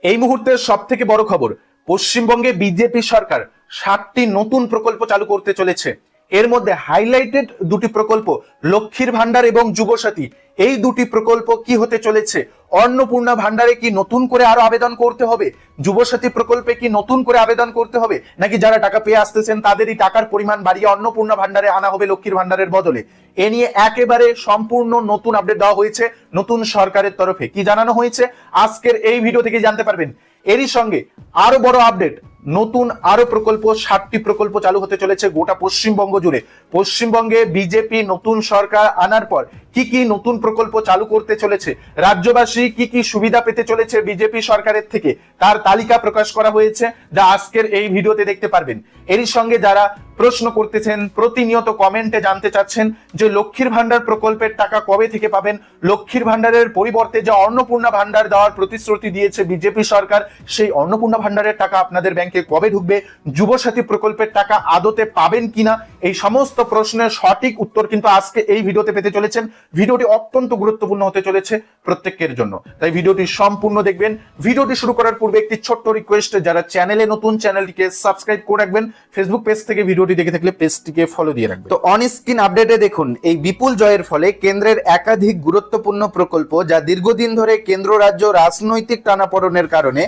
এই মুহূর্তের সবথেকে বড় খবর, পশ্চিমবঙ্গে বিজেপি সরকার 7টি নতুন প্রকল্প চালু করতে চলেছে। এর মধ্যে হাইলাইটেড দুটি প্রকল্প লক্ষ্মীর ভান্ডার এবং যুবসাথী। এই দুটি প্রকল্প কি হতে চলেছে? অন্নপূর্ণা ভান্ডারে কি নতুন করে আরো আবেদন করতে হবে? যুবসাথী প্রকল্পে কি নতুন করে আবেদন করতে হবে, নাকি যারা টাকা পেয়ে আসতেছেন তাদেরই টাকার পরিমাণ বাড়িয়ে অন্নপূর্ণা ভান্ডারে আনা হবে লক্ষ্মীর ভান্ডারের বদলে? এ নিয়ে একেবারে সম্পূর্ণ নতুন আপডেট দেওয়া হয়েছে নতুন সরকারের তরফে। কি জানানো হয়েছে আজকের এই ভিডিও থেকে জানতে পারবেন। এরই সঙ্গে আরো বড় আপডেট, নতুন আরো প্রকল্প, 7টি প্রকল্প চালু হতে চলেছে গোটা পশ্চিমবঙ্গ জুড়ে। পশ্চিমবঙ্গে বিজেপি নতুন সরকার আনার পর কি কি নতুন প্রকল্প চালু করতে চলেছে, রাজ্যবাসী কি কি সুবিধা পেতে চলেছে বিজেপি সরকারের থেকে, তার তালিকা প্রকাশ করা হয়েছে, যা আজকের এই ভিডিওতে দেখতে পারবেন। এরই সঙ্গে যারা প্রশ্ন করতেছেন, প্রতিনিয়ত কমেন্টে জানতে চাচ্ছেন যে লক্ষ্মীর ভান্ডার প্রকল্পের টাকা কবে থেকে পাবেন, লক্ষ্মীর ভান্ডারের পরিবর্তে যে অন্নপূর্ণা ভান্ডার দেওয়ার প্রতিশ্রুতি দিয়েছে বিজেপি সরকার, সেই অন্নপূর্ণা ভান্ডারের টাকা আপনাদের ব্যাংকে কবে ঢুকবে, যুবসাথী প্রকল্পের টাকা আদতে পাবেন কিনা, এই সমস্ত প্রশ্নের সঠিক উত্তর কিন্তু আজকে এই ভিডিওতে পেতে চলেছেন। ভিডিওটি অত্যন্ত গুরুত্বপূর্ণ হতে চলেছে প্রত্যেকের জন্য, তাই ভিডিওটি সম্পূর্ণ দেখবেন। ভিডিওটি শুরু করার পূর্বে একটি ছোট্ট রিকোয়েস্ট, যারা চ্যানেলে নতুন চ্যানেলটিকে সাবস্ক্রাইব করে রাখবেন, ফেসবুক পেজ থেকে ভিডিওটি দেখে থাকলে পেজটিকে ফলো দিয়ে রাখবেন। তো অন স্ক্রিন আপডেটে দেখুন, এই বিপুল জয়ের ফলে কেন্দ্রের একাধিক গুরুত্বপূর্ণ প্রকল্প, যা দীর্ঘদিন ধরে কেন্দ্র রাজ্য রাজনৈতিক টানাপোড়েনের কারণে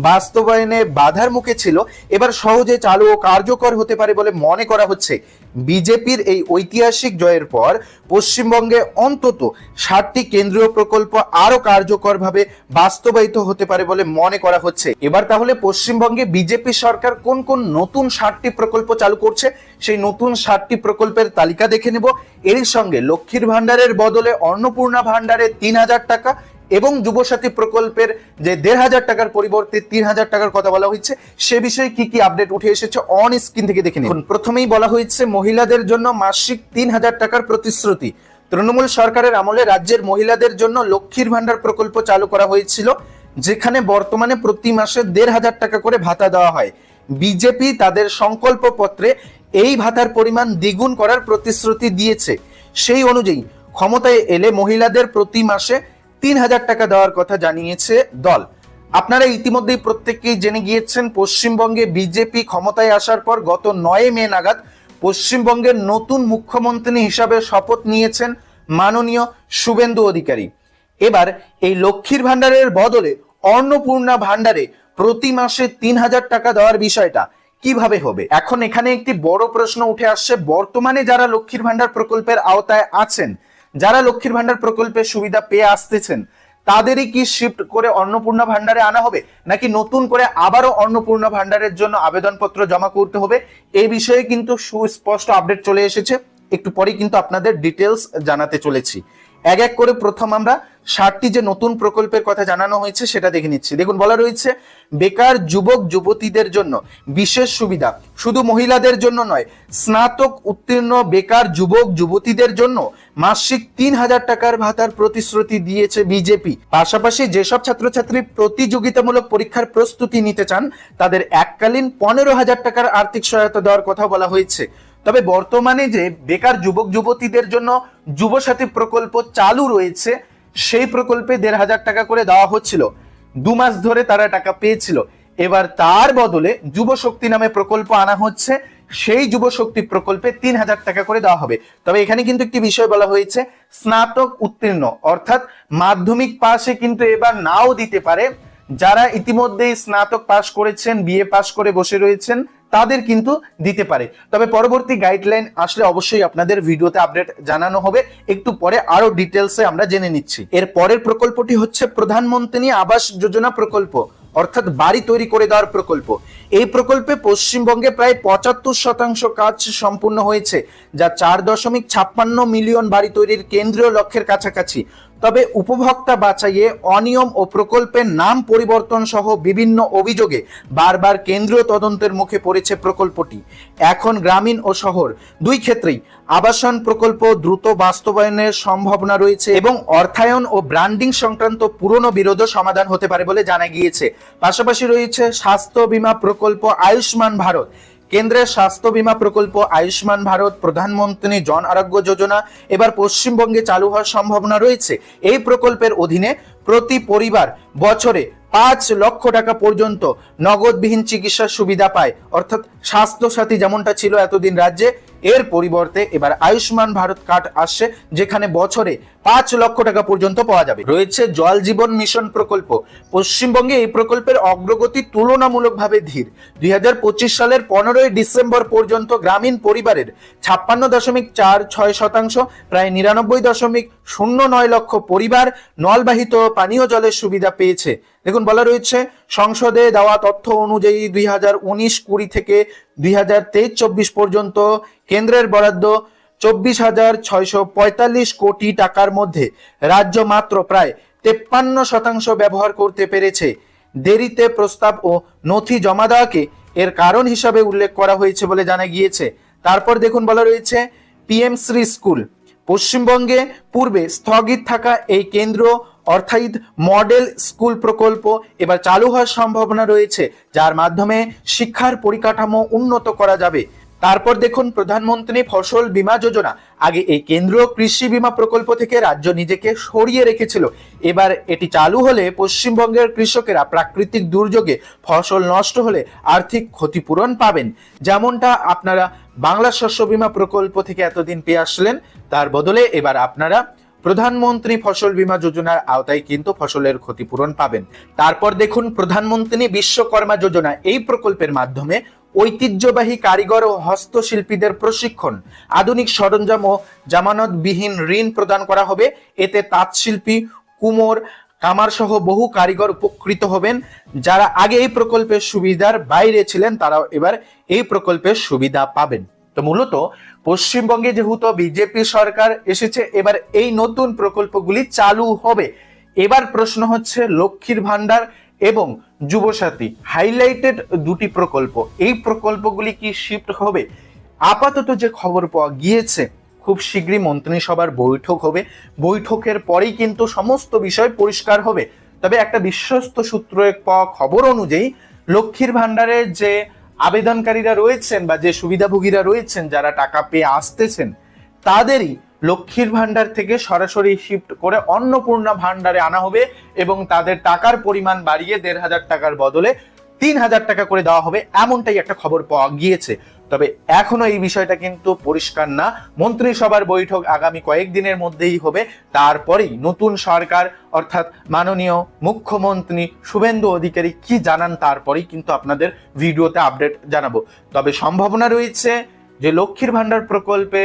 বাস্তবায়নে বাধার মুখে ছিল, এবার সহজে চালু ও কার্যকর হতে পারে বলে মনে করা হচ্ছে। বিজেপির এই ঐতিহাসিক জয়ের পর পশ্চিমবঙ্গে অন্তত 7টি কেন্দ্রীয় প্রকল্প আরো কার্যকরভাবে বাস্তবায়িত হতে পারে বলে মনে করা হচ্ছে। এবার তাহলে পশ্চিমবঙ্গে বিজেপি সরকার কোন কোন নতুন 7টি প্রকল্প চালু করছে, সেই নতুন 7টি প্রকল্পের তালিকা দেখে নেব। এর সঙ্গে লক্ষ্মীর ভান্ডারের বদলে অন্নপূর্ণা ভান্ডারে 3000 টাকা এবং যুবসাথী প্রকল্পের যে 1500 টাকার পরিবর্তে 3000 টাকার কথা বলা হয়েছে, সে বিষয়ে কি কি আপডেট উঠে এসেছে অন স্ক্রিন থেকে দেখে নিন। প্রথমেই বলা হয়েছে মহিলাদের জন্য মাসিক 3000 টাকার প্রতিশ্রুতি। তৃণমূল সরকারের আমলে রাজ্যের মহিলাদের জন্য লক্ষ্মীর ভান্ডার প্রকল্প চালু করা হয়েছিল, যেখানে বর্তমানে প্রতি মাসে 1500 টাকা করে ভাতা দেওয়া হয়। বিজেপি তাদের সংকল্প পত্রে এই ভাতার পরিমাণ দ্বিগুণ করার প্রতিশ্রুতি দিয়েছে। সেই অনুযায়ী ক্ষমতায় এলে মহিলাদের প্রতি মাসে 3000 টাকা দেওয়ার কথা জানিয়েছে দল। আপনারা ইতিমধ্যেই প্রত্যেককেই জেনে গিয়েছেন, পশ্চিমবঙ্গে বিজেপি ক্ষমতায় আসার পর গত 9 মে নাগাদ পশ্চিমবঙ্গের নতুন মুখ্যমন্ত্রী হিসাবে শপথ নিয়েছেন মাননীয় শুভেন্দু অধিকারী। এবার এই লক্ষ্মীর ভান্ডারের বদলে অন্নপূর্ণা ভান্ডারে প্রতি মাসে 3000 টাকা দেওয়ার বিষয়টা কিভাবে হবে? এখন এখানে একটি বড় প্রশ্ন উঠে আসছে, বর্তমানে যারা লক্ষ্মীর ভান্ডার প্রকল্পের আওতায় আছেন, যারা লক্ষ্মীর ভান্ডার প্রকল্পের সুবিধা পেয়ে আসতেছেন, তাদেরই কি শিফট করে অন্নপূর্ণা ভান্ডারে আনা হবে, নাকি নতুন করে আবারও অন্নপূর্ণা ভান্ডারের জন্য আবেদনপত্র জমা করতে হবে? এই বিষয়ে কিন্তু সুস্পষ্ট আপডেট চলে এসেছে, একটু পরেই কিন্তু আপনাদের ডিটেলস জানাতে চলেছি। এক এক করে প্রথম আমরা 7টি যে নতুন প্রকল্পের কথা জানানো হয়েছে সেটা দেখে নিচ্ছি। দেখুন, বলা রয়েছে বেকার যুবক যুবতীদের জন্য বিশেষ সুবিধা, শুধু মহিলাদের জন্য নয়, স্নাতক উত্তীর্ণ বেকার যুবক যুবতীদের জন্য মাসিক 3000 টাকার ভাতার প্রতিশ্রুতি দিয়েছে বিজেপি। পাশাপাশি যেসব ছাত্রছাত্রী প্রতিযোগিতামূলক পরীক্ষার প্রস্তুতি নিতে চান, তাদের এককালীন 15000 টাকার আর্থিক সহায়তা দেওয়ার কথা বলা হয়েছে। তবে বর্তমানে যে বেকার যুবক যুবতীদের জন্য যুবসাথী প্রকল্প চালু রয়েছে, সেই প্রকল্পে 1500 টাকা করে দেওয়া হচ্ছিল, 2 মাস ধরে তারা টাকা পেয়েছিল। এবার তার বদলে যুব শক্তি নামে প্রকল্প আনা হচ্ছে, সেই যুব শক্তি প্রকল্পে 3000 টাকা করে দেওয়া হবে। তবে এখানে কিন্তু একটি বিষয় বলা হয়েছে, স্নাতক উত্তীর্ণ অর্থাৎ মাধ্যমিক পাশে কিন্তু এবার নাও দিতে পারে। যারা ইতিমধ্যেই স্নাতক পাশ করেছেন, বিএ পাশ করে বসে রয়েছেন, তাদের কিন্তু দিতে পারে। তবে পরবর্তী গাইডলাইন আসলে অবশ্যই আপনাদের ভিডিওতে আপডেট জানানো হবে, একটু পরে আরো ডিটেলসে আমরা জেনে নিচ্ছি। এর পরের প্রকল্পটি হচ্ছে প্রধানমন্ত্রী আবাস যোজনা প্রকল্প, অর্থাৎ বাড়ি তৈরি করে দেওয়ার প্রকল্প। এই প্রকল্পে পশ্চিমবঙ্গে প্রায় 75% কাজ সম্পূর্ণ হয়েছে, যা 4.56 মিলিয়ন বাড়ি তৈরির কেন্দ্রীয় লক্ষ্যের কাছাকাছি। তবে উপভোক্তা বাছাইয়ে অনিয়ম ও প্রকল্পের নাম পরিবর্তন সহ বিভিন্ন অভিযোগে বারবার কেন্দ্রীয় তদন্তের মুখে পড়েছে প্রকল্পটি। এখন গ্রামীণ ও শহর দুই ক্ষেত্রেই আবাসন প্রকল্প দ্রুত বাস্তবায়নের সম্ভাবনা রয়েছে এবং অর্থায়ন ও ব্র্যান্ডিং সংক্রান্ত পুরনো বিরোধও সমাধান হতে পারে বলে জানা গিয়েছে। পাশাপাশি রয়েছে স্বাস্থ্য বীমা প্রকল্প আয়ুষ্মান ভারত। কেন্দ্রের স্বাস্থ্য বীমা প্রকল্প আয়ুষ্মান ভারত, প্রধানমন্ত্রী জন আরোগ্য যোজনা এবার পশ্চিমবঙ্গে চালু হওয়ার সম্ভাবনা রয়েছে। এই প্রকল্পের অধীনে প্রতি পরিবার বছরে 5 লক্ষ টাকা পর্যন্ত নগদবিহীন চিকিৎসার সুবিধা পায়। অর্থাৎ স্বাস্থ্য সাথী যেমনটা ছিল এতদিন রাজ্যে, এর পরিবর্তে এবার আয়ুষ্মান ভারত কার্ড আসছে, যেখানে বছরে 5 লক্ষ টাকা পর্যন্ত পাওয়া যাবে। রয়েছে জল জীবন মিশন প্রকল্প। পশ্চিমবঙ্গে এই প্রকল্পের অগ্রগতি তুলনামূলকভাবে ধীর। 2025 সালের 15ই ডিসেম্বর পর্যন্ত গ্রামীণ পরিবারের 56.46%, প্রায় 99.09 লক্ষ পরিবার নলবাহিত পানীয় জলের সুবিধা পেয়েছে। দেখুন, বলা রয়েছে সংসদে দেওয়া তথ্য অনুযায়ী 2019-20 থেকে 2023-24 পর্যন্ত কেন্দ্রের বরাদ্দ 24,645 কোটি টাকার মধ্যে রাজ্য মাত্র প্রায় 53% ব্যবহার করতে পেরেছে। দেরিতে প্রস্তাব ও নথি জমা দেওয়াকে এর কারণ হিসাবে উল্লেখ করা হয়েছে বলে জানা গিয়েছে। তারপর দেখুন, বলা রয়েছে পিএম শ্রী স্কুল। পশ্চিমবঙ্গে পূর্বে স্থগিত থাকা এই কেন্দ্র অর্থাৎ মডেল স্কুল প্রকল্প এবার চালু হওয়ার সম্ভাবনা রয়েছে, যার মাধ্যমে শিক্ষার পরিকাঠামো উন্নত করা যাবে। তারপর দেখুন প্রধানমন্ত্রী ফসল বীমা যোজনা। আগে এই কেন্দ্রীয় কৃষি বীমা প্রকল্প থেকে রাজ্য নিজেকে সরিয়ে রেখেছিল। এবার এটি চালু হলে পশ্চিমবঙ্গের কৃষকেরা প্রাকৃতিক দুর্যোগে ফসল নষ্ট হলে আর্থিক ক্ষতিপূরণ পাবেন, যেমনটা আপনারা বাংলা শস্য বীমা প্রকল্প থেকে এতদিন পেয়ে আসলেন। তার বদলে এবার আপনারা প্রধানমন্ত্রী ফসল বীমা যোজনার আওতায় কিন্তু ফসলের ক্ষতিপূরণ পাবেন। তারপর দেখুন প্রধানমন্ত্রী বিশ্বকর্মা যোজনা। এই প্রকল্পের মাধ্যমে ঐতিহ্যবাহী কারিগর ও হস্তশিল্পীদের প্রশিক্ষণ, আধুনিক সরঞ্জাম ও জামানতবিহীন ঋণ প্রদান করা হবে। এতে তাঁতশিল্পী, কুমোর, কামার সহ বহু কারিগর উপকৃত হবেন। যারা আগে এই প্রকল্পের সুবিধার বাইরে ছিলেন, তারাও এবার এই প্রকল্পের সুবিধা পাবেন। তো মূলত পশ্চিমবঙ্গে যেহেতু বিজেপি সরকার এসেছে, এবার এই নতুন প্রকল্পগুলি চালু হবে। এবার প্রশ্ন হচ্ছে লক্ষ্মীর ভান্ডার এবং যুবসাথী, হাইলাইটেড দুটি প্রকল্প, এই প্রকল্পগুলি কি শিফট হবে? আপাতত যে খবর পাওয়া গিয়েছে, খুব শীঘ্রই মন্ত্রিসভার বৈঠক হবে। বৈঠকের পরেই কিন্তু সমস্ত বিষয় পরিষ্কার হবে। তবে একটা বিশ্বস্ত সূত্রে পাওয়া খবর অনুযায়ী লক্ষ্মীর ভান্ডারের যে আবেদনকারীরা রয়েছেন বা যে সুবিধাভোগীরা রয়েছেন, যারা টাকা পেয়ে আসতেছেন, তাদেরই লক্ষ্মীর ভান্ডার থেকে সরাসরি শিফট করে অন্নপূর্ণা ভান্ডারে আনা হবে এবং তাদের টাকার পরিমাণ বাড়িয়ে 1,500 টাকার বদলে 3,000 টাকা করে দেওয়া হবে, এমনটাই একটা খবর পাওয়া গিয়েছে। তবে এখনো এই বিষয়টা কিন্তু পরিষ্কার না। মন্ত্রিসভার বৈঠক আগামী কয়েকদিনের মধ্যেই হবে। তারপরেই নতুন সরকার অর্থাৎ মাননীয় মুখ্যমন্ত্রী শুভেন্দু অধিকারী কি জানান, তারপরেই কিন্তু আপনাদের ভিডিওতে আপডেট জানাবো। তবে সম্ভাবনা রয়েছে যে লক্ষ্মীর ভান্ডার প্রকল্পে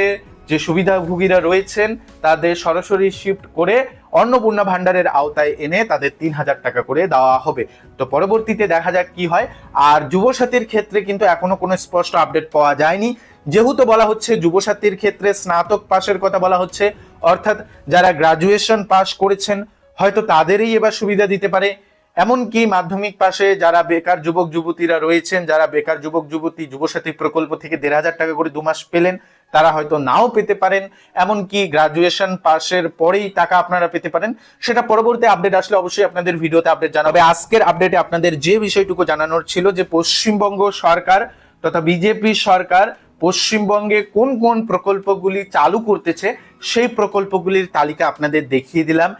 যে সুবিধাভোগীরা রয়েছেন তাদের সরাসরি শিফট করে অন্নপূর্ণা ভান্ডারের আওতায় এনে তাদের 3,000 টাকা করে দেওয়া হবে। তো পরবর্তীতে দেখা যাক কি হয়। আর যুবসাথীর ক্ষেত্রে কিন্তু এখনো কোনো স্পষ্ট আপডেট পাওয়া যায়নি। যেহেতু বলা হচ্ছে যুবসাথীর ক্ষেত্রে স্নাতক পাশের কথা বলা হচ্ছে, অর্থাৎ যারা গ্রাজুয়েশন পাস করেছেন হয়তো তাদেরই এবার সুবিধা দিতে পারে। এমনকি মাধ্যমিক পাশে যারা বেকার যুবক যুবতীরা রয়েছেন, যারা বেকার যুবক যুবতী যুবসাথী প্রকল্প থেকে 1,500 টাকা করে 2 মাস পেলেন, তারা হয়তো নাও পেতে পারেন। এমনকি গ্রাজুয়েশন পাশের পরেই টাকা আপনারা পেতে পারেন। সেটা পরবর্তী আপডেট আসলে অবশ্যই আপনাদের ভিডিওতে আপডেট জানাবে। আজকের আপডেটে আপনাদের যে বিষয়টুকু জানানোর ছিল যে পশ্চিমবঙ্গ সরকার তথা বিজেপি সরকার পশ্চিমবঙ্গে কোন কোন প্রকল্পগুলি চালু করতেছে, সেই প্রকল্পগুলির তালিকা আপনাদের দেখিয়ে দিলাম।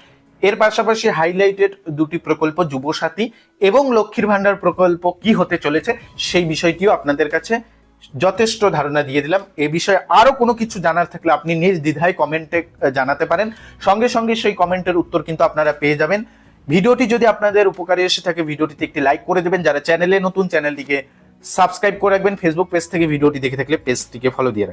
এর পাশাপাশি হাইলাইটেড দুটি প্রকল্প যুবসাথী এবং লক্ষ্মীর ভান্ডার প্রকল্প কি হতে চলেছে সেই বিষয়টিও আপনাদের কাছে যথেষ্ট ধারণা দিয়ে দিলাম। এ বিষয়ে আরো কোনো কিছু জানার থাকলে আপনি নির্দ্বিধায় কমেন্টে জানাতে পারেন। সঙ্গে সঙ্গে সেই কমেন্টের উত্তর কিন্তু আপনারা পেয়ে যাবেন। ভিডিওটি যদি আপনাদের উপকারে এসে থাকে ভিডিওটিতে একটি লাইক করে দেবেন। যারা চ্যানেলে নতুন, চ্যানেলটিকে সাবস্ক্রাইব করে রাখবেন। ফেসবুক পেজ থেকে ভিডিওটি দেখে থাকলে পেজটিকে ফলো দিয়ে রাখবেন।